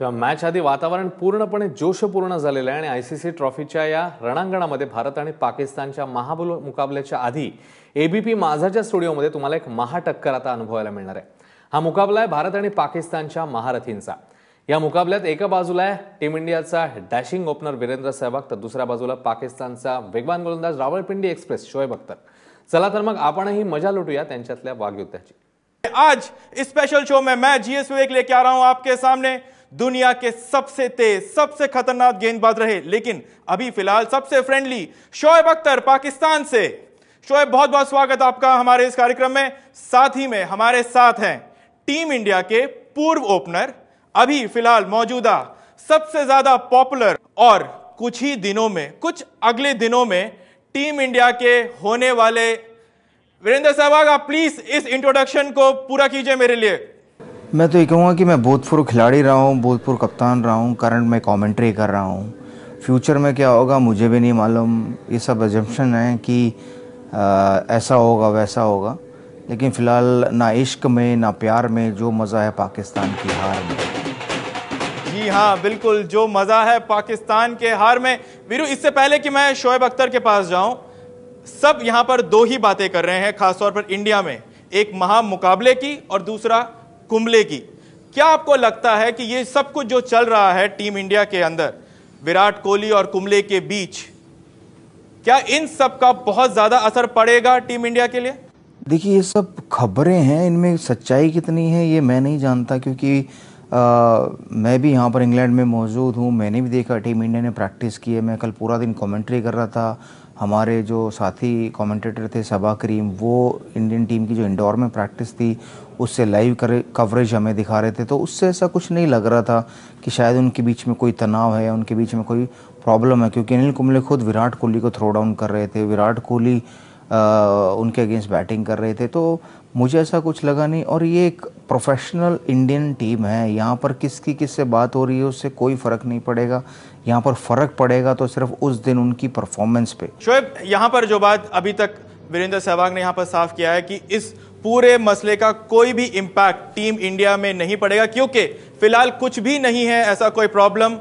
तेव्हा मॅच आधी वातावरण पूर्णपणे जोशपूर्ण झालेलं आहे आणि आयसीसी ट्रॉफीच्या या रणांगणामध्ये भारत आणि पाकिस्तानच्या मुकाबल्याच्या आधी एबीपी माझाच्या स्टुडिओमध्ये तुम्हाला एक महाटक्कर आता अनुभवायला मिळणार आहे। हा मुकाबला आहे भारत आणि पाकिस्तानच्या महारथींचा। या मुकाबल्यात एका बाजूला आहे टीम इंडियाचा डॅशिंग ओपनर वीरेंद्र सहवाग तर दुसऱ्या बाजूला पाकिस्तानचा वेगवान गोलंदाज रावळपिंडी एक्सप्रेस शोएब अख्तर। चला तर मग आपणही मजा लुटूया त्यांच्यातल्या वाग्युद्धाची। आज इस स्पेशल शो में मैं जीएस विवेक लेके आ रहा हूं आपके सामने दुनिया के सबसे तेज सबसे खतरनाक गेंदबाज रहे लेकिन अभी फिलहाल सबसे फ्रेंडली शोएब अख्तर पाकिस्तान से। शोएब बहुत बहुत स्वागत आपका हमारे इस कार्यक्रम में। साथ ही में हमारे साथ हैं टीम इंडिया के पूर्व ओपनर, अभी फिलहाल मौजूदा सबसे ज्यादा पॉपुलर और कुछ ही दिनों में कुछ अगले दिनों में टीम इंडिया के होने वाले वीरेंद्र सहवाग। आप प्लीज इस इंट्रोडक्शन को पूरा कीजिए मेरे लिए। मैं तो ये कहूँगा कि मैं भूतपूर्व खिलाड़ी रहा हूँ, भूतपूर्व कप्तान रहा हूँ, करंट में कमेंट्री कर रहा हूँ। फ्यूचर में क्या होगा मुझे भी नहीं मालूम। ये सब अजम्पशन है कि ऐसा होगा वैसा होगा, लेकिन फ़िलहाल ना इश्क में ना प्यार में जो मज़ा है पाकिस्तान की हार में। जी हाँ, बिल्कुल जो मज़ा है पाकिस्तान के हार में। वीरू, इससे पहले कि मैं शोएब अख्तर के पास जाऊं, सब यहां पर दो ही बातें कर रहे हैं खासतौर पर इंडिया में, एक महा मुकाबले की और दूसरा कुंबले की। क्या आपको लगता है कि ये सब कुछ जो चल रहा है टीम इंडिया के अंदर विराट कोहली और कुंबले के बीच, क्या इन सब का बहुत ज्यादा असर पड़ेगा टीम इंडिया के लिए? देखिए, ये सब खबरें हैं, इनमें सच्चाई कितनी है ये मैं नहीं जानता, क्योंकि मैं भी यहाँ पर इंग्लैंड में मौजूद हूँ। मैंने भी देखा टीम इंडिया ने प्रैक्टिस की है। मैं कल पूरा दिन कमेंट्री कर रहा था। हमारे जो साथी कमेंटेटर थे सबा करीम, वो इंडियन टीम की जो इंडोर में प्रैक्टिस थी उससे लाइव कवरेज हमें दिखा रहे थे। तो उससे ऐसा कुछ नहीं लग रहा था कि शायद उनके बीच में कोई तनाव है, उनके बीच में कोई प्रॉब्लम है, क्योंकि अनिल कुंबले खुद विराट कोहली को थ्रो डाउन कर रहे थे। विराट कोहली उनके अगेंस्ट बैटिंग कर रहे थे, तो मुझे ऐसा कुछ लगा नहीं। और ये एक प्रोफेशनल इंडियन टीम है, यहाँ पर किसकी किससे बात हो रही है उससे कोई फ़र्क नहीं पड़ेगा। यहाँ पर फ़र्क पड़ेगा तो सिर्फ उस दिन उनकी परफॉर्मेंस पे। शोएब, यहाँ पर जो बात अभी तक वीरेंद्र सहवाग ने यहाँ पर साफ किया है कि इस पूरे मसले का कोई भी इम्पैक्ट टीम इंडिया में नहीं पड़ेगा, क्योंकि फिलहाल कुछ भी नहीं है ऐसा कोई प्रॉब्लम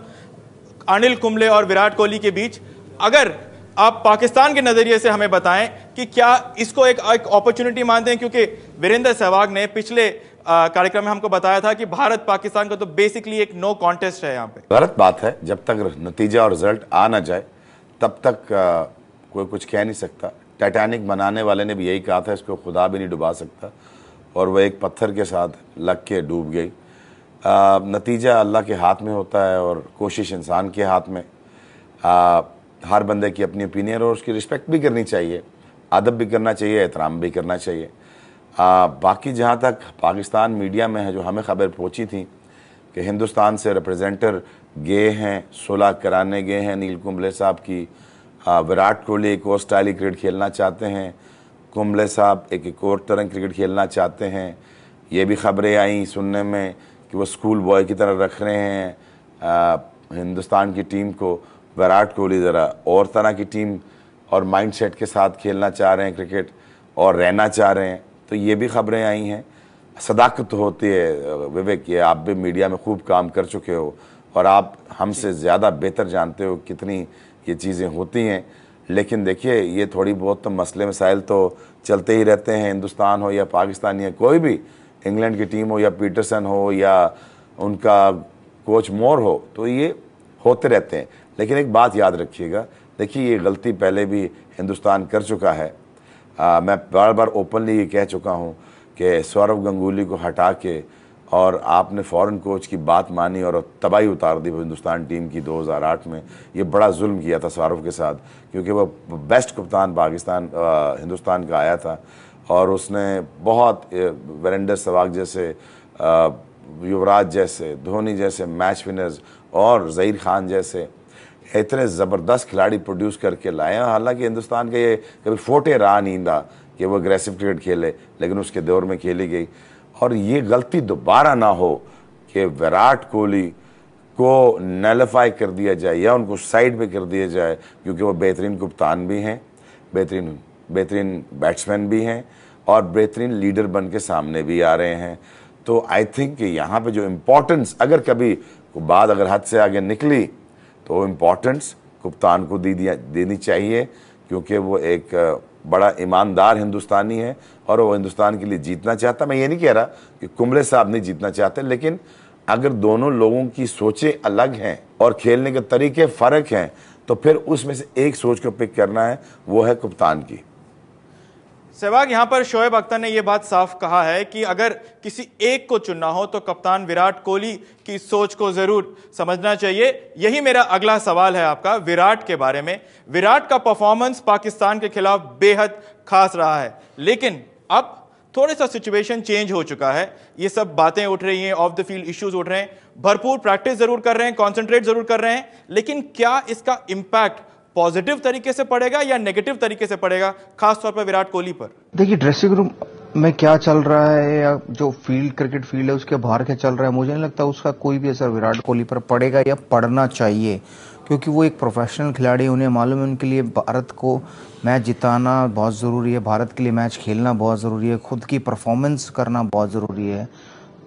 अनिल कुंबले और विराट कोहली के बीच। अगर आप पाकिस्तान के नजरिए से हमें बताएं कि क्या इसको एक अपॉर्चुनिटी मानते हैं, क्योंकि वीरेंद्र सहवाग ने पिछले कार्यक्रम में हमको बताया था कि भारत पाकिस्तान का तो बेसिकली एक नो कॉन्टेस्ट है यहाँ पे। गलत बात है, जब तक नतीजा और रिजल्ट आ ना जाए तब तक कोई कुछ कह नहीं सकता। टाइटैनिक बनाने वाले ने भी यही कहा था, इसको खुदा भी नहीं डुबा सकता, और वह एक पत्थर के साथ लग के डूब गई। नतीजा अल्लाह के हाथ में होता है और कोशिश इंसान के हाथ में। हर बंदे की अपनी ओपिनियन और उसकी रिस्पेक्ट भी करनी चाहिए, अदब भी करना चाहिए, एहतराम भी करना चाहिए। बाकी जहाँ तक पाकिस्तान मीडिया में है, जो हमें खबर पहुँची थी कि हिंदुस्तान से रिप्रेजेंटर गए हैं, सुलह कराने गए हैं अनिल कुंबले साहब की। विराट कोहली एक और स्टाइल क्रिकेट खेलना चाहते हैं, कुंबले साहब एक और तरह क्रिकेट खेलना चाहते हैं। ये भी खबरें आई सुनने में कि वो स्कूल बॉय की तरह रख रहे हैं हिंदुस्तान की टीम को। विराट कोहली ज़रा और तरह की टीम और माइंडसेट के साथ खेलना चाह रहे हैं क्रिकेट और रहना चाह रहे हैं, तो ये भी खबरें आई हैं। सदाकत होती है विवेक, ये आप भी मीडिया में खूब काम कर चुके हो और आप हमसे ज़्यादा बेहतर जानते हो कितनी ये चीज़ें होती हैं। लेकिन देखिए, ये थोड़ी बहुत तो मसले मसाइल तो चलते ही रहते हैं, हिंदुस्तान हो या पाकिस्तान या कोई भी इंग्लैंड की टीम हो या पीटरसन हो या उनका कोच मोर हो, तो ये होते रहते हैं। लेकिन एक बात याद रखिएगा, देखिए ये गलती पहले भी हिंदुस्तान कर चुका है। मैं बार बार ओपनली ये कह चुका हूँ कि सौरव गंगूली को हटा के और आपने फॉरेन कोच की बात मानी और तबाही उतार दी हिंदुस्तान टीम की 2008 में। ये बड़ा जुल्म किया था सौरव के साथ, क्योंकि वो बेस्ट कप्तान पाकिस्तान हिंदुस्तान का आया था और उसने बहुत वीरेंद्र सहवाग जैसे, युवराज जैसे, धोनी जैसे मैच विनर्स और ज़हीर खान जैसे इतने ज़बरदस्त खिलाड़ी प्रोड्यूस करके लाए हैं। हालांकि हिंदुस्तान का ये कभी फोटे रहा नहीं था कि वो अग्रेसिव क्रिकेट खेले, लेकिन उसके दौर में खेली गई। और ये गलती दोबारा ना हो कि विराट कोहली को नैलिफाई कर दिया जाए या उनको साइड पे कर दिया जाए, क्योंकि वो बेहतरीन कप्तान भी हैं, बेहतरीन बैट्समैन भी हैं और बेहतरीन लीडर बन के सामने भी आ रहे हैं। तो आई थिंक यहाँ पे जो इम्पोर्टेंस अगर कभी बात अगर हद से आगे निकली तो वो इम्पोर्टेंस कप्तान को देनी चाहिए, क्योंकि वो एक बड़ा ईमानदार हिंदुस्तानी है और वो हिंदुस्तान के लिए जीतना चाहता। मैं ये नहीं कह रहा कि कुंबले साहब नहीं जीतना चाहते, लेकिन अगर दोनों लोगों की सोचें अलग हैं और खेलने के तरीके फ़र्क हैं तो फिर उसमें से एक सोच को पिक करना है, वो है कप्तान की। सहवाग, यहां पर शोएब अख्तर ने यह बात साफ कहा है कि अगर किसी एक को चुनना हो तो कप्तान विराट कोहली की सोच को जरूर समझना चाहिए। यही मेरा अगला सवाल है आपका विराट के बारे में। विराट का परफॉर्मेंस पाकिस्तान के खिलाफ बेहद खास रहा है, लेकिन अब थोड़ा सा सिचुएशन चेंज हो चुका है। ये सब बातें उठ रही हैं, ऑफ द फील्ड इश्यूज उठ रहे हैं, भरपूर प्रैक्टिस जरूर कर रहे हैं, कॉन्सेंट्रेट जरूर कर रहे हैं, लेकिन क्या इसका इंपैक्ट पॉजिटिव तरीके से पड़ेगा या नेगेटिव तरीके से पड़ेगा, खासतौर पर विराट कोहली पर? देखिए, ड्रेसिंग रूम में क्या चल रहा है या जो फील्ड क्रिकेट फील्ड है उसके बाहर क्या चल रहा है, मुझे नहीं लगता उसका कोई भी असर विराट कोहली पर पड़ेगा या पड़ना चाहिए, क्योंकि वो एक प्रोफेशनल खिलाड़ी, उन्हें मालूम है उनके लिए भारत को मैच जिताना बहुत ज़रूरी है, भारत के लिए मैच खेलना बहुत ज़रूरी है, खुद की परफॉर्मेंस करना बहुत ज़रूरी है।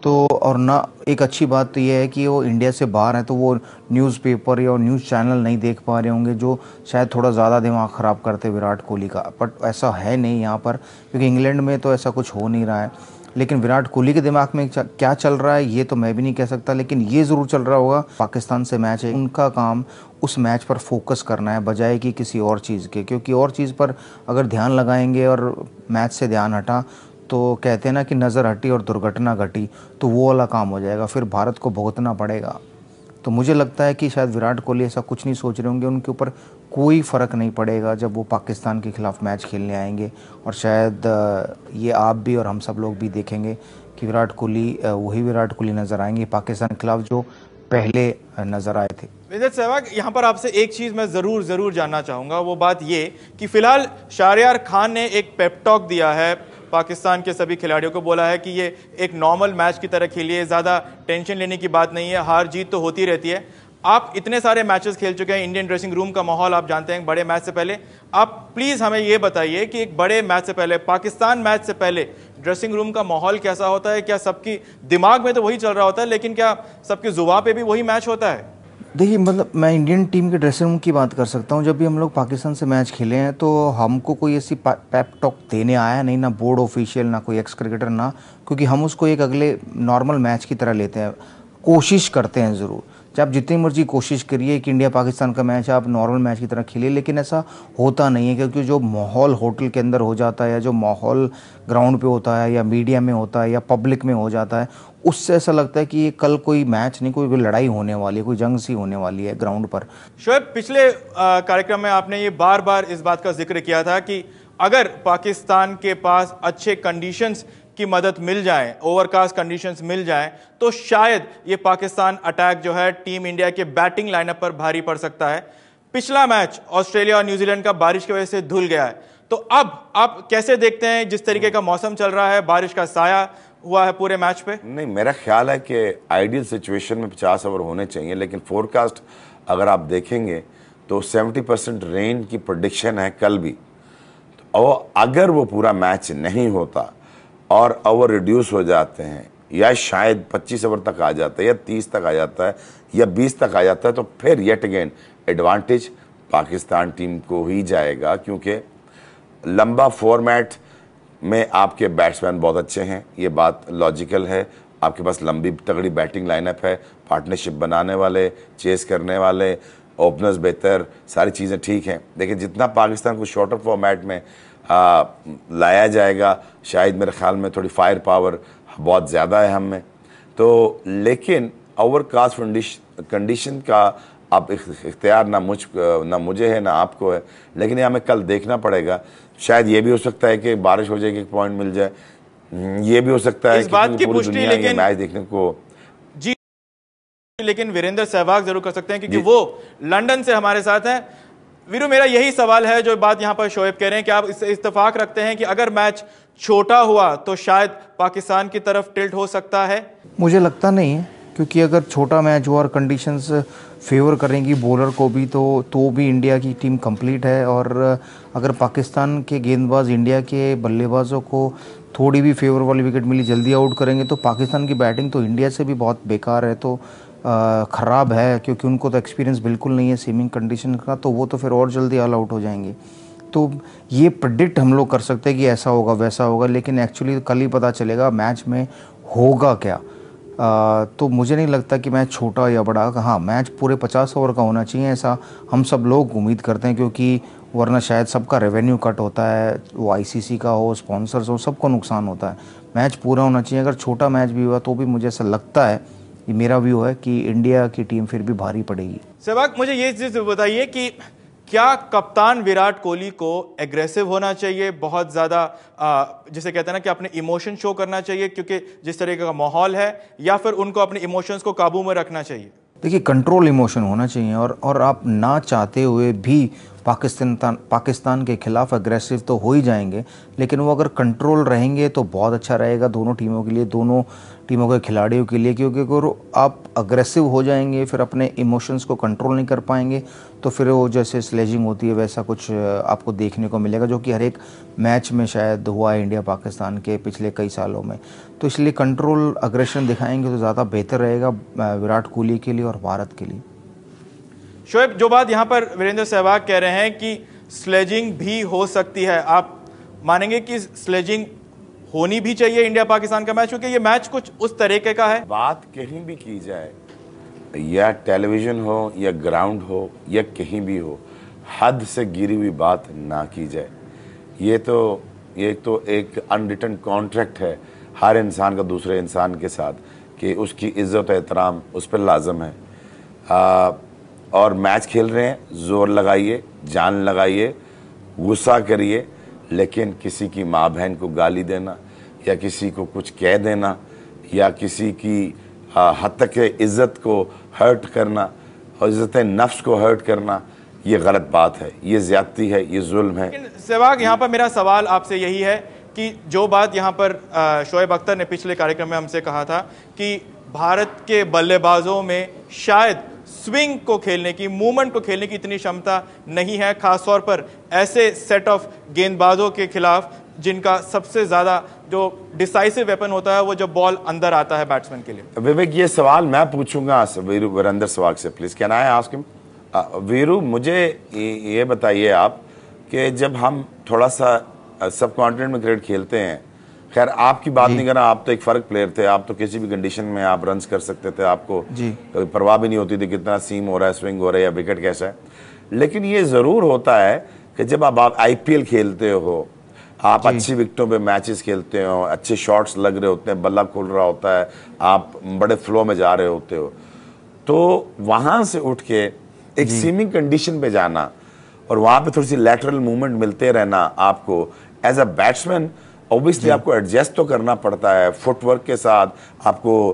तो और ना एक अच्छी बात तो ये है कि वो इंडिया से बाहर हैं तो वो न्यूज़पेपर या न्यूज़ चैनल नहीं देख पा रहे होंगे, जो शायद थोड़ा ज़्यादा दिमाग ख़राब करते विराट कोहली का। बट ऐसा है नहीं यहाँ पर, क्योंकि इंग्लैंड में तो ऐसा कुछ हो नहीं रहा है। लेकिन विराट कोहली के दिमाग में क्या चल रहा है ये तो मैं भी नहीं कह सकता, लेकिन ये ज़रूर चल रहा होगा पाकिस्तान से मैच है, उनका काम उस मैच पर फोकस करना है बजाय कि किसी और चीज़ के, क्योंकि और चीज़ पर अगर ध्यान लगाएंगे और मैच से ध्यान हटा तो कहते हैं ना कि नज़र हटी और दुर्घटना घटी, तो वो वाला काम हो जाएगा, फिर भारत को भुगतना पड़ेगा। तो मुझे लगता है कि शायद विराट कोहली ऐसा कुछ नहीं सोच रहे होंगे, उनके ऊपर कोई फ़र्क नहीं पड़ेगा जब वो पाकिस्तान के खिलाफ मैच खेलने आएंगे। और शायद ये आप भी और हम सब लोग भी देखेंगे कि विराट कोहली वही विराट कोहली नज़र आएंगे पाकिस्तान के खिलाफ जो पहले नज़र आए थे। विजय सहवाग, यहाँ पर आपसे एक चीज़ मैं ज़रूर जानना चाहूँगा, वो बात ये कि फिलहाल शाहरियार खान ने एक पेप टॉक दिया है पाकिस्तान के सभी खिलाड़ियों को, बोला है कि ये एक नॉर्मल मैच की तरह खेलिए, ज़्यादा टेंशन लेने की बात नहीं है, हार जीत तो होती रहती है। आप इतने सारे मैचेस खेल चुके हैं, इंडियन ड्रेसिंग रूम का माहौल आप जानते हैं बड़े मैच से पहले। आप प्लीज़ हमें ये बताइए कि एक बड़े मैच से पहले, पाकिस्तान मैच से पहले ड्रेसिंग रूम का माहौल कैसा होता है? क्या सबकी दिमाग में तो वही चल रहा होता है, लेकिन क्या सबकी जुबान पे भी वही मैच होता है? देखिए, मतलब मैं इंडियन टीम के ड्रेसिंग रूम की बात कर सकता हूँ। जब भी हम लोग पाकिस्तान से मैच खेले हैं तो हमको कोई ऐसी पेप टॉक देने आया नहीं, ना बोर्ड ऑफिशियल, ना कोई एक्स क्रिकेटर, ना, क्योंकि हम उसको एक अगले नॉर्मल मैच की तरह लेते हैं, कोशिश करते हैं ज़रूर। चाहे आप जितनी मर्जी कोशिश करिए कि इंडिया पाकिस्तान का मैच आप नॉर्मल मैच की तरह खेलिए, लेकिन ऐसा होता नहीं है, क्योंकि जो माहौल होटल के अंदर हो जाता है या जो माहौल ग्राउंड पे होता है या मीडिया में होता है या पब्लिक में हो जाता है, उससे ऐसा लगता है कि ये कल कोई मैच नहीं, कोई लड़ाई होने वाली है, कोई जंग सी होने वाली है ग्राउंड पर। शोएब, पिछले कार्यक्रम में आपने ये बार बार इस बात का जिक्र किया था कि अगर पाकिस्तान के पास अच्छे कंडीशंस की मदद मिल जाए, ओवरकास्ट कंडीशंस मिल जाए, तो शायद ये पाकिस्तान अटैक जो है टीम इंडिया के बैटिंग लाइनअप पर भारी पड़ सकता है। पिछला मैच ऑस्ट्रेलिया और न्यूजीलैंड का बारिश की वजह से धुल गया है, तो अब आप कैसे देखते हैं जिस तरीके का मौसम चल रहा है, बारिश का साया हुआ है पूरे मैच पे? नहीं, मेरा ख्याल है कि आइडियल सिचुएशन में 50 ओवर होने चाहिए, लेकिन फोरकास्ट अगर आप देखेंगे तो 70% रेन की प्रेडिक्शन है कल भी। और अगर वो पूरा मैच नहीं होता और ओवर रिड्यूस हो जाते हैं या शायद 25 ओवर तक आ जाता है या 30 तक आ जाता है या 20 तक आ जाता है, तो फिर yet again advantage Pakistan team को ही जाएगा, क्योंकि लंबा फॉर्मेट में आपके बैट्समैन बहुत अच्छे हैं, ये बात लॉजिकल है। आपके पास लंबी तगड़ी बैटिंग लाइनअप है, पार्टनरशिप बनाने वाले, चेस करने वाले, ओपनर्स बेहतर, सारी चीज़ें ठीक हैं। लेकिन जितना पाकिस्तान को शॉर्टर फॉर्मेट में लाया जाएगा, शायद मेरे ख्याल में थोड़ी फायर पावर बहुत ज़्यादा है हम में, तो लेकिन ओवरकास्ट कंडीशन का आप इख्तियार ना मुझे है ना आपको है, लेकिन ये हमें कल देखना पड़ेगा। शायद ये भी हो सकता है कि बारिश हो जाएगी, एक पॉइंट मिल जाए, ये भी हो सकता है इस बात की पूरी पुष्टि दुनिया ये मैच देखने को जी, लेकिन वीरेंद्र सहवाग जरूर कर सकते हैं क्योंकि वो लंदन से हमारे साथ हैं। वीरू, मेरा यही सवाल है जो बात यहां पर शोएब कह रहे हैं कि आप इससे इत्तेफाक रखते हैं कि अगर मैच छोटा हुआ तो शायद पाकिस्तान की तरफ टिल्ट हो सकता है? मुझे लगता नहीं है, क्योंकि अगर छोटा मैच हो और कंडीशंस फेवर करेंगी बॉलर को भी तो भी इंडिया की टीम कंप्लीट है। और अगर पाकिस्तान के गेंदबाज इंडिया के बल्लेबाजों को थोड़ी भी फेवर वाली विकेट मिली जल्दी आउट करेंगे। तो पाकिस्तान की बैटिंग तो इंडिया से भी बहुत बेकार है, तो ख़राब है, क्योंकि उनको तो एक्सपीरियंस बिल्कुल नहीं है सीमिंग कंडीशन का, तो वो तो फिर और जल्दी ऑल आउट हो जाएंगे। तो ये प्रेडिक्ट हम लोग कर सकते हैं कि ऐसा होगा वैसा होगा, लेकिन एक्चुअली कल ही पता चलेगा मैच में होगा क्या। तो मुझे नहीं लगता कि मैच छोटा या बड़ा, हाँ मैच पूरे 50 ओवर का होना चाहिए, ऐसा हम सब लोग उम्मीद करते हैं, क्योंकि वरना शायद सबका रेवेन्यू कट होता है, वो आईसीसी का हो, स्पॉन्सर्स हो, सबको नुकसान होता है। मैच पूरा होना चाहिए। अगर छोटा मैच भी हुआ तो भी मुझे ऐसा लगता है, ये मेरा व्यू है, कि इंडिया की टीम फिर भी भारी पड़ेगी। सहवाग, मुझे ये चीज बताइए कि क्या कप्तान विराट कोहली को एग्रेसिव होना चाहिए, बहुत ज्यादा जिसे कहते हैं ना कि अपने इमोशन शो करना चाहिए क्योंकि जिस तरीके का माहौल है, या फिर उनको अपने इमोशंस को काबू में रखना चाहिए? देखिए, कंट्रोल इमोशन होना चाहिए, और आप ना चाहते हुए भी पाकिस्तान के खिलाफ अग्रेसिव तो हो ही जाएंगे, लेकिन वो अगर कंट्रोल रहेंगे तो बहुत अच्छा रहेगा दोनों टीमों के लिए, दोनों टीमों के खिलाड़ियों के लिए। क्योंकि अगर आप अग्रेसिव हो जाएंगे, फिर अपने इमोशंस को कंट्रोल नहीं कर पाएंगे, तो फिर वो जैसे स्लेजिंग होती है वैसा कुछ आपको देखने को मिलेगा, जो कि हर एक मैच में शायद हुआ है इंडिया पाकिस्तान के पिछले कई सालों में। तो इसलिए कंट्रोल अग्रेशन दिखाएंगे तो ज़्यादा बेहतर रहेगा विराट कोहली के लिए और भारत के लिए। शोएब, जो बात यहाँ पर वीरेंद्र सहवाग कह रहे हैं कि स्लेजिंग भी हो सकती है, आप मानेंगे कि स्लेजिंग होनी भी चाहिए इंडिया पाकिस्तान का मैच, क्योंकि ये मैच कुछ उस तरीके का है? बात कहीं भी की जाए, या टेलीविजन हो या ग्राउंड हो या कहीं भी हो, हद से गिरी हुई बात ना की जाए। ये तो एक अनरिटन कॉन्ट्रैक्ट है हर इंसान का दूसरे इंसान के साथ, कि उसकी इज्जत एहतराम उस पर लाजम है। और मैच खेल रहे हैं, जोर लगाइए, जान लगाइए, गुस्सा करिए, लेकिन किसी की माँ बहन को गाली देना या किसी को कुछ कह देना या किसी की हद तक इज्जत को हर्ट करना और इज्जत नफ्स को हर्ट करना, ये गलत बात है, ये ज्यादती है, ये जुल्म है। लेकिन सहवाग, यहाँ पर मेरा सवाल आपसे यही है कि जो बात यहाँ पर शोएब अख्तर ने पिछले कार्यक्रम में हमसे कहा था कि भारत के बल्लेबाजों में शायद स्विंग को खेलने की, मूवमेंट को खेलने की इतनी क्षमता नहीं है, खासतौर पर ऐसे सेट ऑफ गेंदबाजों के खिलाफ जिनका सबसे ज्यादा जो डिसाइसिव वेपन होता है वो जब बॉल अंदर आता है बैट्समैन के लिए। विवेक, ये सवाल मैं पूछूंगा वीरेंद्र सहवाग से, please can I ask him? Veeru, मुझे ये बताइए आप कि जब हम थोड़ा सा सब कॉन्टिनेंट में क्रिकेट खेलते हैं, खैर आपकी बात नहीं करना, आप तो एक फर्क प्लेयर थे, आप तो किसी भी कंडीशन में आप रन्स कर सकते थे, आपको कभी परवाह भी नहीं होती थी कितना सीम हो रहा है, स्विंग हो रहा है या विकेट कैसा है। लेकिन ये जरूर होता है कि जब आप आईपीएल खेलते हो, आप अच्छी विकेटों पे मैचेस खेलते हो, अच्छे शॉट्स लग रहे होते हैं, बल्ला खुल रहा होता है, आप बड़े फ्लो में जा रहे होते हो, तो वहां से उठ के एक सीमिंग कंडीशन पे जाना और वहां पे थोड़ी सी लैटरल मूवमेंट मिलते रहना, आपको एज अ बैट्समैन ऑब्वियसली आपको एडजस्ट तो करना पड़ता है फुटवर्क के साथ, आपको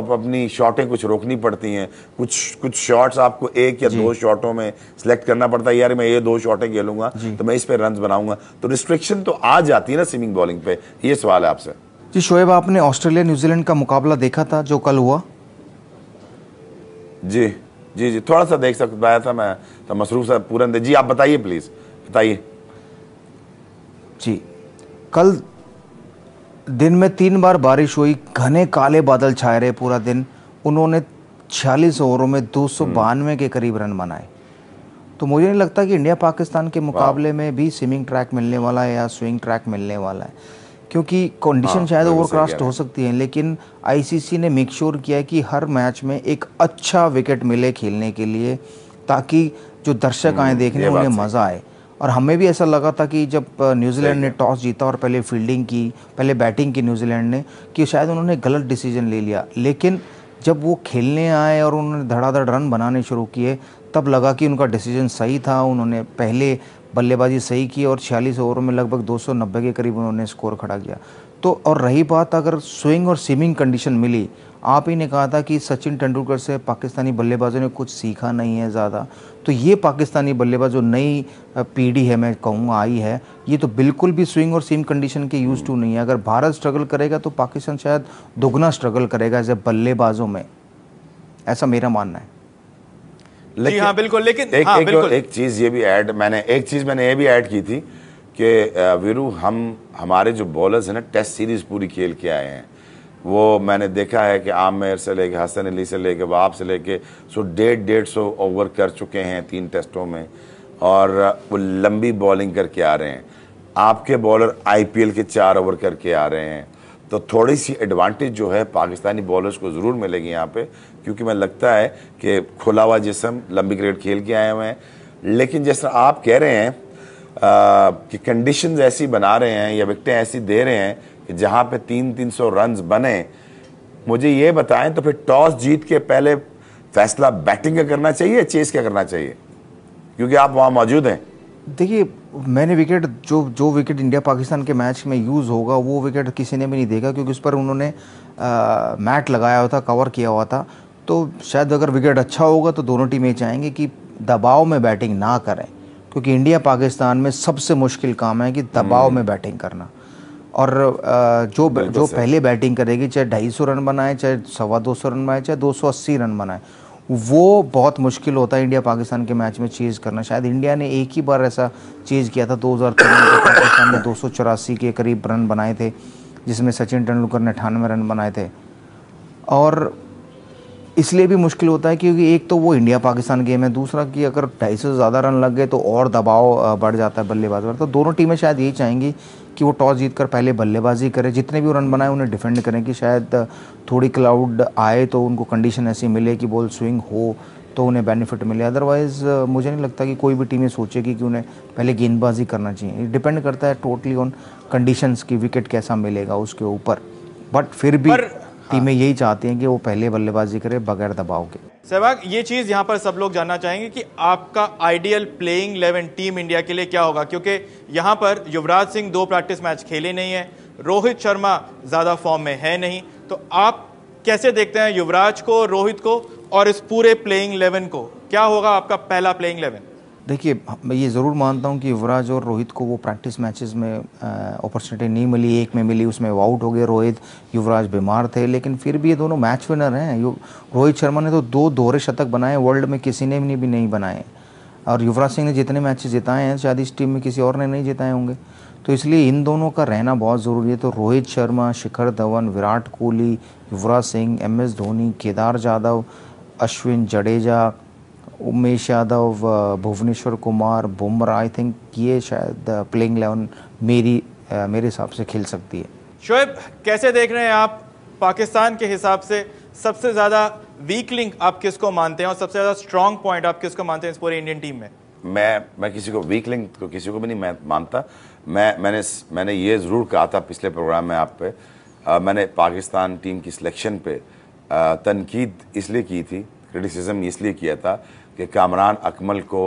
अपनी शॉटें कुछ रोकनी पड़ती हैं, कुछ शॉट्स आपको एक या दो शॉटों में सिलेक्ट करना पड़ता है, यार मैं ये 2 शॉटें खेलूंगा तो मैं इस पे रन्स बनाऊंगा, तो रिस्ट्रिक्शन तो आ जाती है ना स्विमिंग बॉलिंग पे। ये सवाल है आपसे। जी शोएब, आपने ऑस्ट्रेलिया न्यूजीलैंड का मुकाबला देखा था जो कल हुआ? जी जी जी, थोड़ा सा देख सकता था, मैं तो मसरूफ सा पूरा जी, आप बताइए प्लीज, बताइए। जी, कल दिन में 3 बार बारिश हुई, घने काले बादल छाए रहे पूरा दिन। उन्होंने 46 ओवरों में 292 के करीब रन बनाए। तो मुझे नहीं लगता कि इंडिया पाकिस्तान के मुकाबले में भी स्विमिंग ट्रैक मिलने वाला है या स्विंग ट्रैक मिलने वाला है, क्योंकि कंडीशन शायद ओवरकास्ट हो सकती है, लेकिन आईसीसी ने मेक श्योर किया कि हर मैच में एक अच्छा विकेट मिले खेलने के लिए, ताकि जो दर्शक आए देखने उन्हें मज़ा आए। और हमें भी ऐसा लगा था कि जब न्यूजीलैंड ने टॉस जीता और पहले बैटिंग की न्यूजीलैंड ने, कि शायद उन्होंने गलत डिसीजन ले लिया, लेकिन जब वो खेलने आए और उन्होंने धड़ाधड़ रन बनाने शुरू किए, तब लगा कि उनका डिसीजन सही था। उन्होंने पहले बल्लेबाजी सही की और 46 ओवरों में लगभग 290 के करीब उन्होंने स्कोर खड़ा किया। तो और रही बात अगर स्विंग और सीमिंग कंडीशन मिली, आप ही ने कहा था कि सचिन तेंदुलकर से पाकिस्तानी बल्लेबाजों ने कुछ सीखा नहीं है ज़्यादा, तो ये पाकिस्तानी बल्लेबाज जो नई पीढ़ी है, मैं कहूँगा आई है, ये तो बिल्कुल भी स्विंग और सीम कंडीशन के यूज टू नहीं है। अगर भारत स्ट्रगल करेगा तो पाकिस्तान शायद दोगुना स्ट्रगल करेगा एज ए बल्लेबाजों में, ऐसा मेरा मानना है। जी हाँ बिल्कुल, लेकिन एक चीज ये भी मैंने ये भी ऐड की थी कि वीरू हमारे जो बॉलर्स हैं ना, टेस्ट सीरीज़ पूरी खेल के आए हैं। वो मैंने देखा है कि आमिर से लेके, हसन अली से लेके, वहाब से लेके 150-150 ओवर कर चुके हैं 3 टेस्टों में, और वो लंबी बॉलिंग करके आ रहे हैं। आपके बॉलर IPL के 4 ओवर करके आ रहे हैं, तो थोड़ी सी एडवांटेज जो है पाकिस्तानी बॉलर्स को ज़रूर मिलेगी यहाँ पे, क्योंकि मैं लगता है कि खुला हुआ जिस्म, लंबी क्रिकेट खेल के आए हुए हैं। लेकिन जिस तरह आप कह रहे हैं कि कंडीशंस ऐसी बना रहे हैं या विकटें ऐसी दे रहे हैं कि जहाँ पे 300-300 रन्स बने, मुझे ये बताएं तो फिर टॉस जीत के पहले फैसला बैटिंग का करना चाहिए, चेस का करना चाहिए, क्योंकि आप वहाँ मौजूद हैं। देखिए, मैंने विकेट जो विकेट इंडिया पाकिस्तान के मैच में यूज़ होगा वो विकेट किसी ने भी नहीं देखा, क्योंकि उस पर उन्होंने मैट लगाया हुआ था, कवर किया हुआ था। तो शायद अगर विकेट अच्छा होगा तो दोनों टीमें चाहेंगी कि दबाव में बैटिंग ना करें, क्योंकि इंडिया पाकिस्तान में सबसे मुश्किल काम है कि दबाव में बैटिंग करना। और जो पहले बैटिंग करेगी, चाहे 250 रन बनाए, चाहे 225 रन बनाए, चाहे 280 रन बनाए, वो बहुत मुश्किल होता है इंडिया पाकिस्तान के मैच में चेज़ करना। शायद इंडिया ने एक ही बार ऐसा चेज़ किया था 2003 में, पाकिस्तान ने 284 के करीब रन बनाए थे, जिसमें सचिन तेंदुलकर ने 98 रन बनाए थे। और इसलिए भी मुश्किल होता है क्योंकि एक तो वो इंडिया पाकिस्तान गेम है, दूसरा कि अगर 250 से ज़्यादा रन लग गए तो और दबाव बढ़ जाता है बल्लेबाज पर। तो दोनों टीमें शायद यही चाहेंगी कि वो टॉस जीतकर पहले बल्लेबाजी करें, जितने भी रन बनाए उन्हें डिफेंड करें, कि शायद थोड़ी क्लाउड आए तो उनको कंडीशन ऐसी मिले कि बॉल स्विंग हो तो उन्हें बेनिफिट मिले। अदरवाइज़ मुझे नहीं लगता कि कोई भी टीमें सोचेगी कि उन्हें पहले गेंदबाजी करना चाहिए। डिपेंड करता है टोटली ऑन कंडीशंस की, विकेट कैसा मिलेगा उसके ऊपर। बट फिर भी टीमें यही चाहती हैं कि वो पहले बल्लेबाजी करे बगैर दबाव के। सहवाग, ये चीज यहां पर सब लोग जानना चाहेंगे कि आपका आइडियल प्लेइंग 11 टीम इंडिया के लिए क्या होगा, क्योंकि यहां पर युवराज सिंह 2 प्रैक्टिस मैच खेले नहीं है, रोहित शर्मा ज्यादा फॉर्म में है नहीं, तो आप कैसे देखते हैं युवराज को, रोहित को और इस पूरे प्लेइंग 11 को? क्या होगा आपका पहला प्लेइंग 11? देखिए, मैं ये ज़रूर मानता हूँ कि युवराज और रोहित को वो प्रैक्टिस मैचेस में अपॉर्चुनिटी नहीं मिली। एक में मिली, उसमें वो आउट हो गए रोहित, युवराज बीमार थे, लेकिन फिर भी ये दोनों मैच विनर हैं। रोहित शर्मा ने तो 2 दोहरे शतक बनाए, वर्ल्ड में किसी ने भी नहीं बनाए। और युवराज सिंह ने जितने मैचेस जिताए हैं शायद इस टीम में किसी और ने नहीं जिताए होंगे। तो इसलिए इन दोनों का रहना बहुत ज़रूरी है। तो Rohit Sharma, Shikhar Dhawan, Virat Kohli, Yuvraj Singh, MS Dhoni, Kedar Jadhav, Ashwin, Jadeja, Umesh Yadav, Bhuvneshwar Kumar, Bumrah, I think ये शायद प्लेइंग 11 मेरे हिसाब से खेल सकती है। शोएब, कैसे देख रहे हैं आप पाकिस्तान के हिसाब से सबसे ज़्यादा वीक लिंक आप किसको मानते हैं और सबसे ज़्यादा स्ट्रॉन्ग पॉइंट आप किसको मानते हैं इस पूरी इंडियन टीम में? मैं किसी को वीक लिंक को किसी को भी नहीं मानता। मैंने ये ज़रूर कहा था पिछले प्रोग्राम में आप पे, मैंने पाकिस्तान टीम की सिलेक्शन पे तनकीद इसलिए की थी, क्रिटिसिज्म इसलिए किया था कि कामरान अकमल को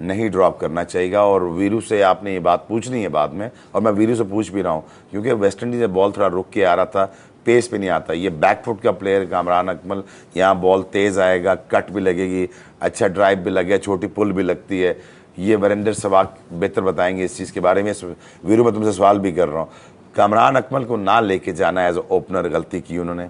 नहीं ड्रॉप करना चाहिए। और वीरू से आपने ये बात पूछनी है बाद में, और मैं वीरू से पूछ भी रहा हूँ, क्योंकि वेस्ट इंडीज़ में बॉल थोड़ा रुक के आ रहा था, पेस पे नहीं आता। ये बैकफुट का प्लेयर कामरान अकमल, यहाँ बॉल तेज़ आएगा, कट भी लगेगी, अच्छा ड्राइव भी लगेगा, छोटी पुल भी लगती है। ये वीरेंद्र सहवाग बेहतर बताएंगे इस चीज़ के बारे में। वीरू, मैं तुमसे सवाल भी कर रहा हूँ, कामरान अकमल को ना लेके जाना एज ओपनर गलती की उन्होंने।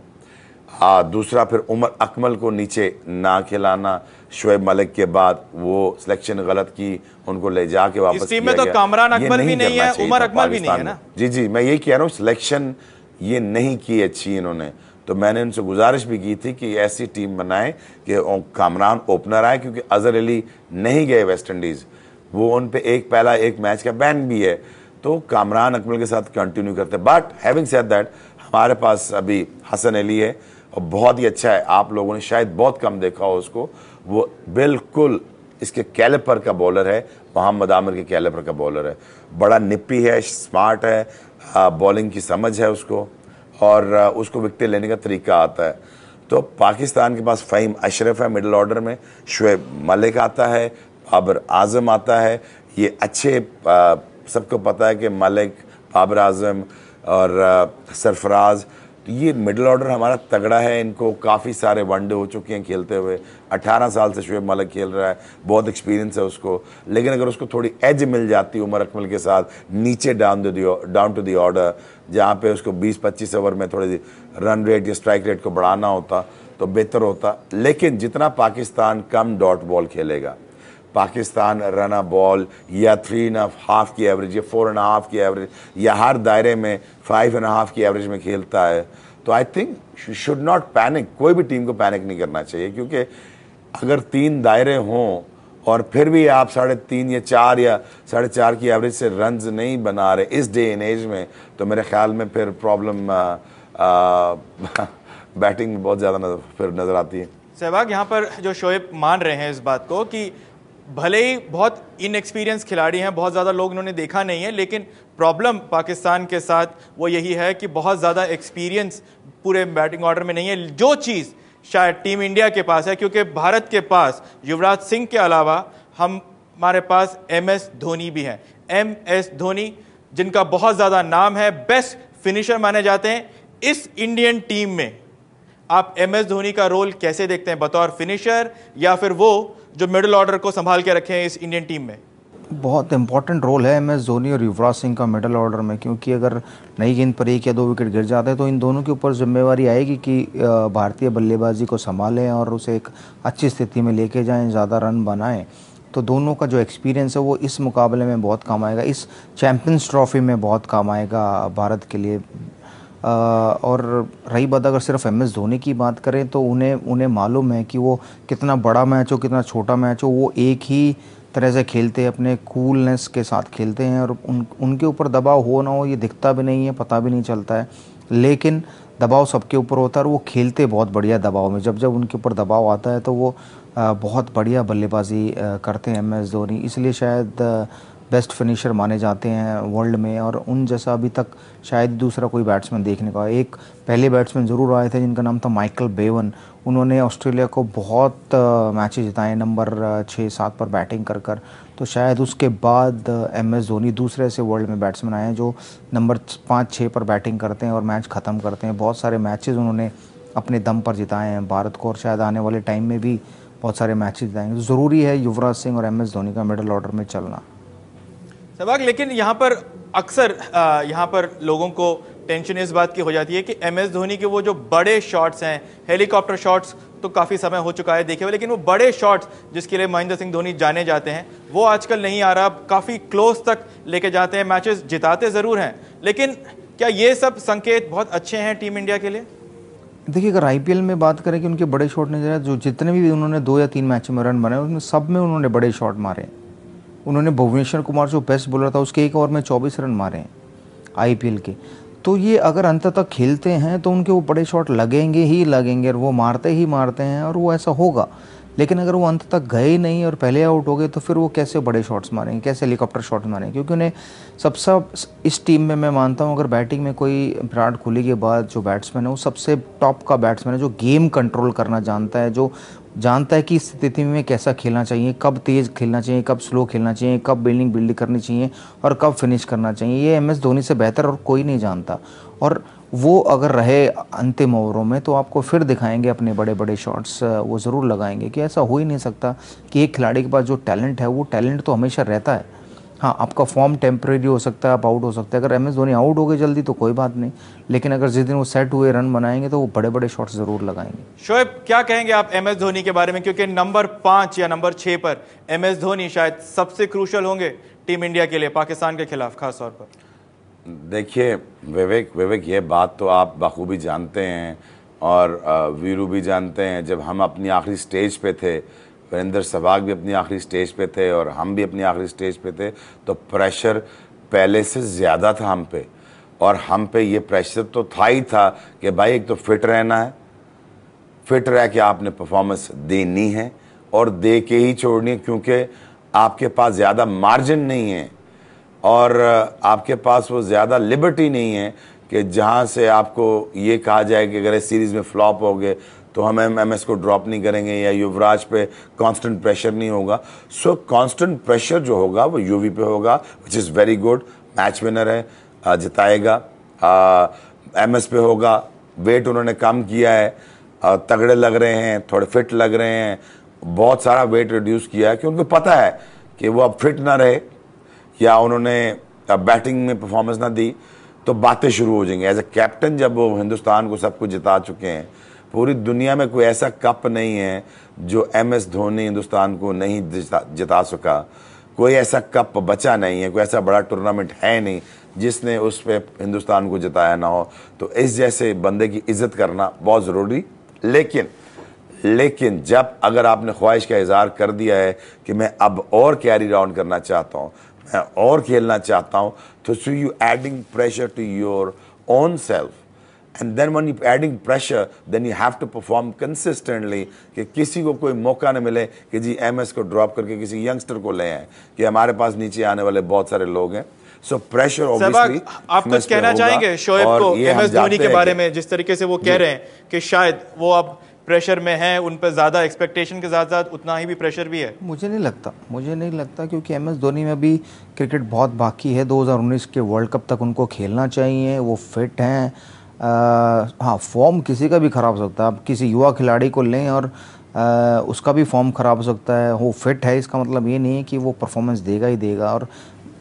दूसरा, फिर उमर अकमल को नीचे ना खिलाना, शोएब मलिक के बाद वो सिलेक्शन गलत की, उनको ले जाके वापस इस टीम में तो कामरान अकमल भी नहीं है, उमर अकमल भी नहीं है ना। जी, मैं यही कह रहा हूँ, सिलेक्शन ये नहीं की अच्छी इन्होंने। तो मैंने उनसे गुजारिश भी की थी कि ऐसी टीम बनाएं कि कामरान ओपनर आए, क्योंकि अजहर अली नहीं गए वेस्ट इंडीज़, वो उन पे एक मैच का बैन भी है, तो कामरान अकमल के साथ कंटिन्यू करते। बट हैविंग सेड दैट, हमारे पास अभी हसन अली है और बहुत ही अच्छा है। आप लोगों ने शायद बहुत कम देखा हो उसको, वो बिल्कुल इसके कैलिपर का बॉलर है, मोहम्मद आमिर के कैलिपर का बॉलर है। बड़ा निप्पी है, स्मार्ट है, बॉलिंग की समझ है उसको, और उसको विकेट लेने का तरीका आता है। तो पाकिस्तान के पास फ़हीम अशरफ है मिडिल ऑर्डर में, शोएब मलिक आता है, बाबर आजम आता है। ये अच्छे, सबको पता है कि मलिक, बाबर आजम और सरफराज, तो ये मिडिल ऑर्डर हमारा तगड़ा है। इनको काफ़ी सारे वनडे हो चुके हैं खेलते हुए, 18 साल से शोएब मलिक खेल रहा है, बहुत एक्सपीरियंस है उसको। लेकिन अगर उसको थोड़ी एज मिल जाती उमर अकमल के साथ नीचे डाउन टू दी ऑर्डर, जहाँ पे उसको 20-25 ओवर में थोड़ी रन रेट या स्ट्राइक रेट को बढ़ाना होता तो बेहतर होता। लेकिन जितना पाकिस्तान कम डॉट बॉल खेलेगा, पाकिस्तान रन अ बॉल या 3.5 की एवरेज या 4.5 की एवरेज या हर दायरे में 5.5 की एवरेज में खेलता है, तो I think should not panic. कोई भी टीम को पैनिक नहीं करना चाहिए, क्योंकि अगर 3 दायरे हों और फिर भी आप 3.5 या 4 या 4.5 की एवरेज से रन्स नहीं बना रहे इस डे एंड एज में, तो मेरे ख्याल में फिर प्रॉब्लम बैटिंग में बहुत ज़्यादा फिर नज़र आती है। सहवाग, यहाँ पर जो शोएब मान रहे हैं इस बात को कि भले ही बहुत इनएक्सपीरियंस खिलाड़ी हैं, बहुत ज़्यादा लोग इन्होंने देखा नहीं है, लेकिन प्रॉब्लम पाकिस्तान के साथ वो यही है कि बहुत ज़्यादा एक्सपीरियंस पूरे बैटिंग ऑर्डर में नहीं है, जो चीज़ शायद टीम इंडिया के पास है, क्योंकि भारत के पास युवराज सिंह के अलावा हमारे पास MS धोनी भी हैं। MS धोनी जिनका बहुत ज़्यादा नाम है, बेस्ट फिनिशर माने जाते हैं। इस इंडियन टीम में आप MS धोनी का रोल कैसे देखते हैं, बतौर फिनिशर या फिर वो जो मिडिल ऑर्डर को संभाल के रखे हैं इस इंडियन टीम में? बहुत इंपॉर्टेंट रोल है MS धोनी और युवराज सिंह का मिडिल ऑर्डर में, क्योंकि अगर नई गेंद पर 1 या 2 विकेट गिर जाते हैं तो इन दोनों के ऊपर जिम्मेवारी आएगी कि भारतीय बल्लेबाजी को संभालें और उसे एक अच्छी स्थिति में लेके जाएं, ज़्यादा रन बनाएं। तो दोनों का जो एक्सपीरियंस है वो इस मुकाबले में बहुत काम आएगा, इस चैम्पियंस ट्रॉफी में बहुत काम आएगा भारत के लिए। और रही बात अगर सिर्फ MS धोनी की बात करें तो उन्हें मालूम है कि वो कितना बड़ा मैच हो कितना छोटा मैच हो, वो एक ही तरह से खेलते हैं, अपने कूलनेस के साथ खेलते हैं और उनके ऊपर दबाव हो ना हो ये दिखता भी नहीं है, पता भी नहीं चलता है, लेकिन दबाव सबके ऊपर होता है और वो खेलते बहुत बढ़िया दबाव में। जब जब उनके ऊपर दबाव आता है तो वो बहुत बढ़िया बल्लेबाजी करते हैं MS धोनी, इसलिए शायद बेस्ट फिनिशर माने जाते हैं वर्ल्ड में। और उन जैसा अभी तक शायद दूसरा कोई बैट्समैन देखने का, एक पहले बैट्समैन ज़रूर आए थे जिनका नाम था माइकल बेवन, उन्होंने ऑस्ट्रेलिया को बहुत मैचेस जिताए नंबर 6-7 पर बैटिंग कर कर। तो शायद उसके बाद MS धोनी दूसरे ऐसे वर्ल्ड में बैट्समैन आए हैं जो नंबर 5-6 पर बैटिंग करते हैं और मैच ख़त्म करते हैं। बहुत सारे मैचेस उन्होंने अपने दम पर जिताए हैं भारत को, और शायद आने वाले टाइम में भी बहुत सारे मैचेस जिताएंगे। तो ज़रूरी है युवराज सिंह और MS धोनी का मिडिल ऑर्डर में चलना। सहवाग, लेकिन यहाँ पर अक्सर यहाँ पर लोगों को टेंशन इस बात की हो जाती है कि MS धोनी के वो जो बड़े शॉट्स हैं, हेलीकॉप्टर शॉट्स तो काफ़ी समय हो चुका है देखे हुए, लेकिन वो बड़े शॉट्स जिसके लिए महेंद्र सिंह धोनी जाने जाते हैं वो आजकल नहीं आ रहा। काफ़ी क्लोज तक लेके जाते हैं, मैचेस जिताते ज़रूर हैं, लेकिन क्या ये सब संकेत बहुत अच्छे हैं टीम इंडिया के लिए? देखिए, अगर IPL में बात करें कि उनके बड़े शॉट नहीं जा रहे, जो जितने भी उन्होंने 2 या 3 मैच में रन बनाए उसमें सब में उन्होंने बड़े शॉट मारे। उन्होंने भुवनेश्वर कुमार जो बेस्ट बॉलर था उसके 1 ओवर में 24 रन मारे हैं IPL के। तो ये अगर अंत तक खेलते हैं तो उनके वो बड़े शॉट लगेंगे ही लगेंगे और वो मारते ही मारते हैं और वो ऐसा होगा। लेकिन अगर वो अंत तक गए नहीं और पहले आउट हो गए तो फिर वो कैसे बड़े शॉट्स मारेंगे, कैसे हेलीकॉप्टर शॉट्स मारेंगे? क्योंकि उन्हें सबसे इस टीम में मैं मानता हूँ अगर बैटिंग में कोई विराट कोहली के बाद जो बैट्समैन है वो सबसे टॉप का बैट्समैन है, जो गेम कंट्रोल करना जानता है, जो जानता है कि इस स्थिति में कैसा खेलना चाहिए, कब तेज़ खेलना चाहिए, कब स्लो खेलना चाहिए, कब बिल्ड करनी चाहिए और कब फिनिश करना चाहिए। ये MS धोनी से बेहतर और कोई नहीं जानता। और वो अगर रहे अंतिम ओवरों में तो आपको फिर दिखाएंगे अपने बड़े बड़े शॉट्स, वो ज़रूर लगाएंगे। कि ऐसा हो ही नहीं सकता कि एक खिलाड़ी के पास जो टैलेंट है वो टैलेंट तो हमेशा रहता है। हाँ, आपका फॉर्म टेम्परेरी हो सकता है, आप आउट हो सकते हैं। अगर MS धोनी आउट हो गए जल्दी तो कोई बात नहीं, लेकिन अगर जिस दिन वो सेट हुए रन बनाएंगे तो वो बड़े बड़े शॉट्स ज़रूर लगाएंगे। शोएब, क्या कहेंगे आप MS धोनी के बारे में, क्योंकि नंबर 5 या नंबर 6 पर MS धोनी शायद सबसे क्रूशल होंगे टीम इंडिया के लिए पाकिस्तान के खिलाफ खास तौर पर? देखिए विवेक, ये बात तो आप बखूबी जानते हैं और वीरू भी जानते हैं। जब हम अपनी आखिरी स्टेज पे थे, वीरेंद्र सहवाग भी अपनी आखिरी स्टेज पे थे और हम भी अपनी आखिरी स्टेज पे थे, तो प्रेशर पहले से ज़्यादा था हम पे। और हम पे ये प्रेशर तो था ही था कि भाई एक तो फिट रहना है, फिट रह के आपने परफॉर्मेंस देनी है और दे के ही छोड़नी है, क्योंकि आपके पास ज़्यादा मार्जिन नहीं है और आपके पास वो ज़्यादा लिबर्टी नहीं है कि जहाँ से आपको ये कहा जाए कि अगर इस सीरीज़ में फ्लॉप हो गए तो हम MS को ड्रॉप नहीं करेंगे या युवराज पे कांस्टेंट प्रेशर नहीं होगा। सो कांस्टेंट प्रेशर जो होगा वो UV पे होगा, which is very good. Match winner है, जिताएगा। MS पे होगा, वेट उन्होंने कम किया है, तगड़े लग रहे हैं, थोड़े फिट लग रहे हैं, बहुत सारा वेट रिड्यूस किया है कि उनको पता है कि वो अब फिट ना रहे या उन्होंने बैटिंग में परफॉर्मेंस ना दी तो बातें शुरू हो जाएंगी। एज ए कैप्टन जब वो हिंदुस्तान को सब कुछ जिता चुके हैं, पूरी दुनिया में कोई ऐसा कप नहीं है जो MS धोनी हिंदुस्तान को नहीं जिता सका। कोई ऐसा कप बचा नहीं है, कोई ऐसा बड़ा टूर्नामेंट है नहीं जिसने उस पे हिंदुस्तान को जिताया ना हो। तो इस जैसे बंदे की इज्जत करना बहुत ज़रूरी। लेकिन जब अगर आपने ख्वाहिश का इजहार कर दिया है कि मैं अब और कैरी राउंड करना चाहता हूँ, मैं और खेलना चाहता हूँ, तो so you adding pressure to your own self, and then when you adding pressure then you have to perform consistently, कि किसी को कोई मौका न मिले कि जी MS को ड्रॉप करके किसी यंगस्टर को ले आए, कि हमारे पास नीचे आने वाले बहुत सारे लोग हैं। So pressure obviously. आप कुछ कहना चाहेंगे शोएब को MS धोनी के बारे में, जिस तरीके से वो कह रहे हैं कि शायद वो अब प्रेशर में है, उन पर ज़्यादा एक्सपेक्टेशन के साथ साथ उतना ही भी प्रेशर भी है? मुझे नहीं लगता क्योंकि MS धोनी में भी क्रिकेट बहुत बाकी है। 2019 के वर्ल्ड कप तक उनको खेलना चाहिए, वो फिट हैं। हाँ, फॉर्म किसी का भी ख़राब हो सकता है। आप किसी युवा खिलाड़ी को लें और उसका भी फॉर्म ख़राब हो सकता है। वो फिट है, इसका मतलब ये नहीं है कि वो परफॉर्मेंस देगा ही देगा। और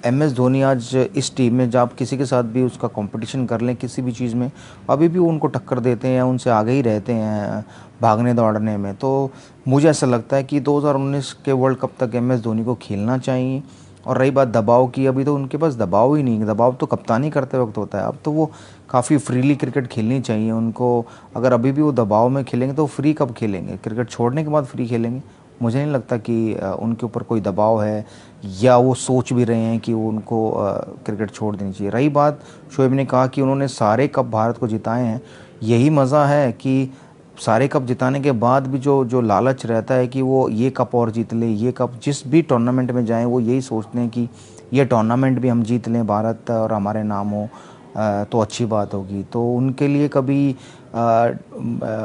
MS धोनी आज इस टीम में, जब आप किसी के साथ भी उसका कंपटीशन कर लें किसी भी चीज़ में, अभी भी वो उनको टक्कर देते हैं, उनसे आगे ही रहते हैं भागने दौड़ने में। तो मुझे ऐसा लगता है कि 2019 के वर्ल्ड कप तक MS धोनी को खेलना चाहिए। और रही बात दबाव की, अभी तो उनके पास दबाव ही नहीं है। दबाव तो कप्तानी करते वक्त होता है। अब तो वो काफ़ी फ्रीली क्रिकेट खेलनी चाहिए उनको। अगर अभी भी वो दबाव में खेलेंगे तो फ्री कब खेलेंगे? क्रिकेट छोड़ने के बाद फ्री खेलेंगे। मुझे नहीं लगता कि उनके ऊपर कोई दबाव है या वो सोच भी रहे हैं कि उनको क्रिकेट छोड़ देनी चाहिए। रही बात, शोएब ने कहा कि उन्होंने सारे कप भारत को जिताए हैं। यही मज़ा है कि सारे कप जिताने के बाद भी जो लालच रहता है कि वो ये कप और जीत ले, ये कप, जिस भी टूर्नामेंट में जाएं वो यही सोचते हैं कि ये टूर्नामेंट भी हम जीत लें, भारत और हमारे नाम हो तो अच्छी बात होगी। तो उनके लिए कभी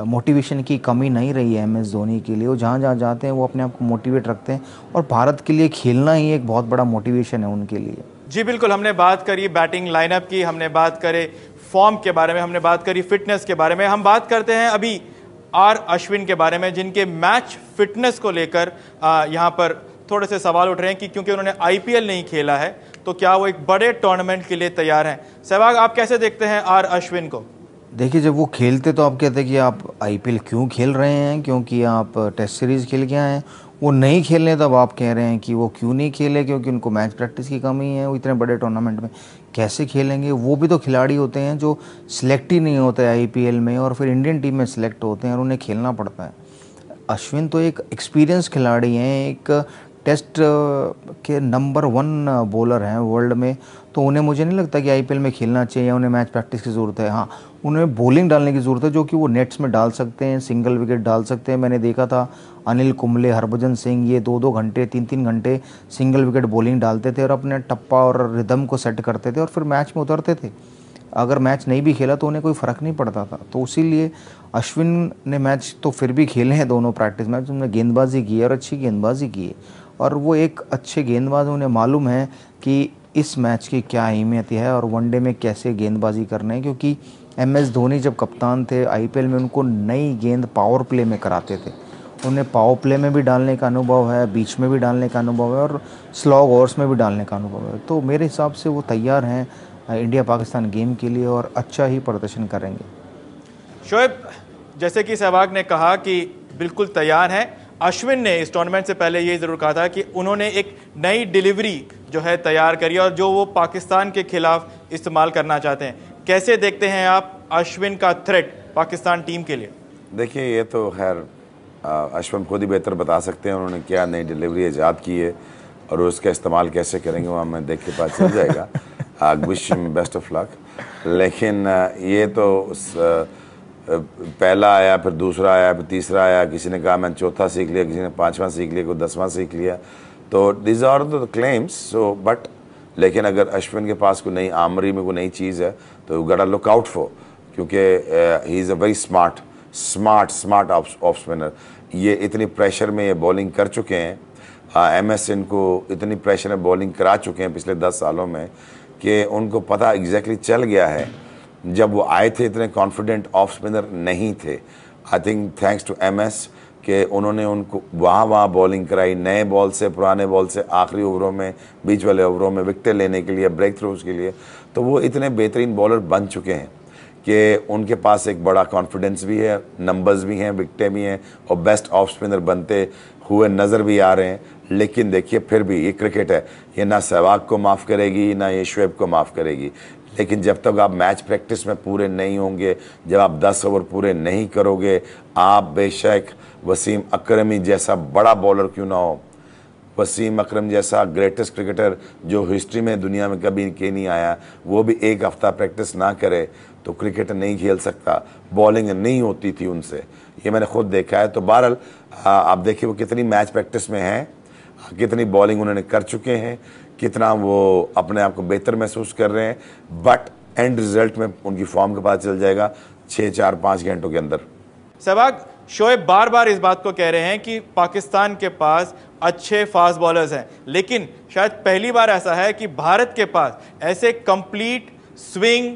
मोटिवेशन की कमी नहीं रही है MS धोनी के लिए। वो जहाँ जहाँ जाते हैं वो अपने आप को मोटिवेट रखते हैं, और भारत के लिए खेलना ही एक बहुत बड़ा मोटिवेशन है उनके लिए। जी बिल्कुल, हमने बात करी बैटिंग लाइनअप की, हमने बात करे फॉर्म के बारे में, हमने बात करी फिटनेस के बारे में। हम बात करते हैं अभी R अश्विन के बारे में, जिनके मैच फिटनेस को लेकर यहाँ पर थोड़े से सवाल उठ रहे हैं कि क्योंकि उन्होंने IPL नहीं खेला है तो क्या वो एक बड़े टूर्नामेंट के लिए तैयार हैं। सहवाग, आप कैसे देखते हैं R अश्विन को? देखिए, जब वो खेलते तो आप कहते हैं कि आप IPL क्यों खेल रहे हैं, क्योंकि आप टेस्ट सीरीज़ खेल के आए हैं। वो नहीं खेलने तब आप कह रहे हैं कि वो क्यों नहीं खेले, क्योंकि उनको मैच प्रैक्टिस की कमी है। वो इतने बड़े टूर्नामेंट में कैसे खेलेंगे? वो भी तो खिलाड़ी होते हैं जो सिलेक्ट ही नहीं होते IPL में, और फिर इंडियन टीम में सिलेक्ट होते हैं और उन्हें खेलना पड़ता है। अश्विन तो एक एक्सपीरियंस खिलाड़ी हैं, एक टेस्ट के नंबर 1 बॉलर हैं वर्ल्ड में। तो उन्हें, मुझे नहीं लगता कि IPL में खेलना चाहिए, उन्हें मैच प्रैक्टिस की ज़रूरत है। हाँ, उन्हें बॉलिंग डालने की ज़रूरत है, जो कि वो नेट्स में डाल सकते हैं, सिंगल विकेट डाल सकते हैं। मैंने देखा था अनिल कुंबले, हरभजन सिंह, ये 2-2 घंटे 3-3 घंटे सिंगल विकेट बॉलिंग डालते थे और अपने टप्पा और रिदम को सेट करते थे और फिर मैच में उतरते थे। अगर मैच नहीं भी खेला तो उन्हें कोई फ़र्क नहीं पड़ता था। तो इसीलिए अश्विन ने मैच तो फिर भी खेले हैं, दोनों प्रैक्टिस मैच उन्होंने गेंदबाजी की है और अच्छी गेंदबाजी की है, और वो एक अच्छे गेंदबाज, उन्हें मालूम है कि इस मैच की क्या अहमियत है और वनडे में कैसे गेंदबाजी करना है। क्योंकि MS धोनी जब कप्तान थे IPL में, उनको नई गेंद पावर प्ले में कराते थे। उन्हें पावर प्ले में भी डालने का अनुभव है, बीच में भी डालने का अनुभव है और स्लॉग ओवर्स में भी डालने का अनुभव है। तो मेरे हिसाब से वो तैयार हैं इंडिया पाकिस्तान गेम के लिए और अच्छा ही प्रदर्शन करेंगे। शोएब, जैसे कि सहवाग ने कहा कि बिल्कुल तैयार हैं। अश्विन ने इस टूर्नामेंट से पहले ये ज़रूर कहा था कि उन्होंने एक नई डिलीवरी जो है तैयार करी और जो वो पाकिस्तान के खिलाफ इस्तेमाल करना चाहते हैं। कैसे देखते हैं आप अश्विन का थ्रेट पाकिस्तान टीम के लिए? देखिए, ये तो खैर अश्विन खुद ही बेहतर बता सकते हैं उन्होंने क्या नई डिलीवरी ईजाद की है और उसका इस्तेमाल कैसे करेंगे वो हमें देख के पता चल जाएगा। Wish him best of luck. लेकिन ये तो पहला आया, फिर दूसरा आया, फिर तीसरा आया, किसी ने कहा मैंने चौथा सीख लिया, किसी ने 5वां सीख लिया, कोई 10वां सीख लिया। तो this are the claims. So but लेकिन अगर अश्विन के पास कोई नई आमरी में कोई नई चीज़ है तो यू गॉटा लुक आउट फॉर, क्योंकि he is a very smart off spinner. ये इतनी प्रेशर में ये बॉलिंग कर चुके हैं, MS इनको इतनी प्रेशर में बॉलिंग करा चुके हैं पिछले 10 सालों में कि उनको पता एग्जैक्टली चल गया है। जब वो आए थे इतने कॉन्फिडेंट ऑफ स्पिनर नहीं थे। I think thanks to MS कि उन्होंने उनको वहाँ बॉलिंग कराई, नए बॉल से, पुराने बॉल से, आखिरी ओवरों में, बीच वाले ओवरों में विकेटें लेने के लिए, ब्रेक थ्रूज के लिए। तो वो इतने बेहतरीन बॉलर बन चुके हैं कि उनके पास एक बड़ा कॉन्फिडेंस भी है, नंबर्स भी हैं, विकेटें भी हैं और बेस्ट ऑफ स्पिनर बनते हुए नज़र भी आ रहे हैं। लेकिन देखिए फिर भी ये क्रिकेट है, ये ना सहवाग को माफ़ करेगी ना ये शोएब को माफ़ करेगी। लेकिन जब तक आप मैच प्रैक्टिस में पूरे नहीं होंगे, जब आप 10 ओवर पूरे नहीं करोगे, आप बेशक वसीम अकरमी जैसा बड़ा बॉलर क्यों ना हो, वसीम अकरम जैसा ग्रेटेस्ट क्रिकेटर जो हिस्ट्री में दुनिया में कभी के नहीं आया, वो भी एक हफ्ता प्रैक्टिस ना करे तो क्रिकेट नहीं खेल सकता। बॉलिंग नहीं होती थी उनसे, ये मैंने खुद देखा है। तो बहरहाल आप देखिए वो कितनी मैच प्रैक्टिस में हैं, कितनी बॉलिंग उन्होंने कर चुके हैं, कितना वो अपने आप को बेहतर महसूस कर रहे हैं। बट एंड रिजल्ट में उनकी फॉर्म का पता चल जाएगा 6-4-5 घंटों के अंदर। सहवाग, शोएब बार बार इस बात को कह रहे हैं कि पाकिस्तान के पास अच्छे फास्ट बॉलर्स हैं, लेकिन शायद पहली बार ऐसा है कि भारत के पास ऐसे कंप्लीट स्विंग,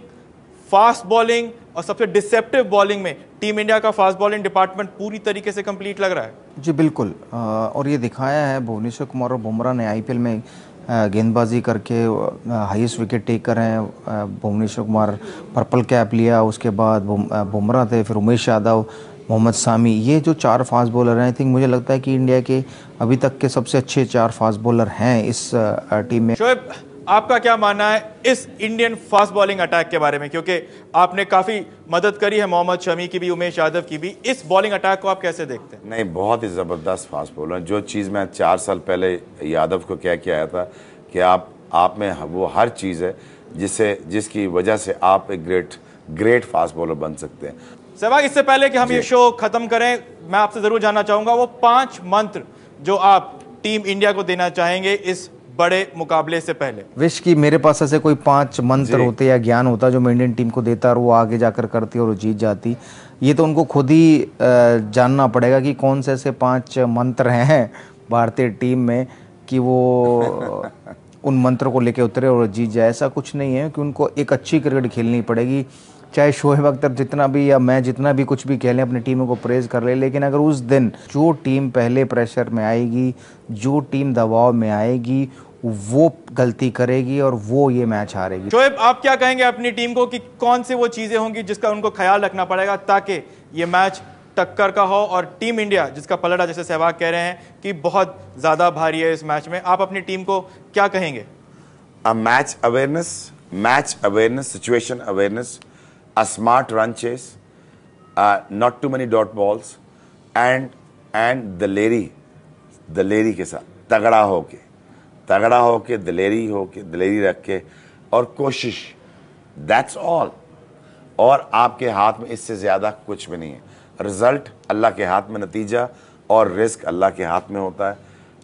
फास्ट बॉलिंग और सबसे डिसेप्टिव बॉलिंग में टीम इंडिया का फास्ट बॉलिंग डिपार्टमेंट पूरी तरीके से कंप्लीट लग रहा है। जी बिल्कुल, और ये दिखाया है भुवनेश्वर कुमार और बुमराह ने आईपीएल में गेंदबाजी करके हाईएस्ट विकेट टेकर हैं। भुवनेश्वर कुमार पर्पल कैप लिया, उसके बाद बुमराह थे, फिर उमेश यादव, मोहम्मद सामी, ये जो 4 फास्ट बॉलर हैं, आई थिंक मुझे लगता है कि इंडिया के अभी तक के सबसे अच्छे 4 फास्ट बॉलर हैं इस टीम में। शोएब, आपका क्या मानना है इस इंडियन फास्ट बॉलिंग अटैक के बारे में, क्योंकि आपने काफी मदद करी है मोहम्मद शमी की भी, उमेश यादव की भी, इस बॉलिंग अटैक को आप कैसे देखते हैं? नहीं, बहुत ही ज़बरदस्त फास्ट बॉलर। जो चीज़ मैं 4 साल पहले यादव को कह के आया था कि आप में वो हर चीज़ है जिसकी वजह से आप एक ग्रेट फास्ट बॉलर बन सकते हैं। सहवाग, इससे पहले कि हम ये शो खत्म करें, मैं आपसे जरूर जानना चाहूंगा वो 5 मंत्र जो आप टीम इंडिया को देना चाहेंगे इस बड़े मुकाबले से पहले। विश की मेरे पास ऐसे कोई 5 मंत्र होते या ज्ञान होता जो मैं इंडियन टीम को देता और वो आगे जाकर करती और वो जीत जाती। ये तो उनको खुद ही जानना पड़ेगा कि कौन से ऐसे 5 मंत्र हैं भारतीय टीम में कि वो उन मंत्रों को लेके उतरे और जीत जाए। ऐसा कुछ नहीं है कि उनको एक अच्छी क्रिकेट खेलनी पड़ेगी, चाहे शोएब अख्तर जितना भी या मैं जितना भी कुछ भी कह लें, अपनी टीमों को प्रेज कर ले, लेकिन अगर उस दिन जो टीम पहले प्रेशर में आएगी, जो टीम दबाव में आएगी, वो गलती करेगी और वो ये मैच हारेगी। शोएब, आप क्या कहेंगे अपनी टीम को कि कौन सी वो चीजें होंगी जिसका उनको ख्याल रखना पड़ेगा ताकि ये मैच टक्कर का हो और टीम इंडिया जिसका पलड़ा, जैसे सहवाग कह रहे हैं कि बहुत ज्यादा भारी है इस मैच में, आप अपनी टीम को क्या कहेंगे? Match awareness, situation awareness, a smart run chase, not too many dot balls, and दलेरी के साथ तगड़ा होके दलेरी रख के और कोशिश, that's all। और आपके हाथ में इससे ज़्यादा कुछ भी नहीं है। रिजल्ट अल्लाह के हाथ में, नतीजा और रिस्क अल्लाह के हाथ में होता है।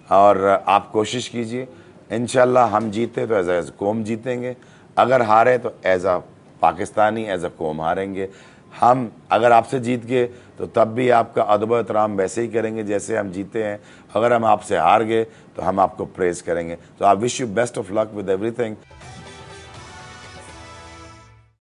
और आप कोशिश कीजिए, इंशाल्लाह हम जीते तो एज ए कौम जीतेंगे, अगर हारे तो as a Pakistani as a कौम हारेंगे। हम अगर आपसे जीत गए तो तब भी आपका अदब एहतराम वैसे ही करेंगे जैसे हम जीते हैं। अगर हम आपसे हार गए तो हम आपको प्रेज करेंगे। तो I wish you best of luck with everything.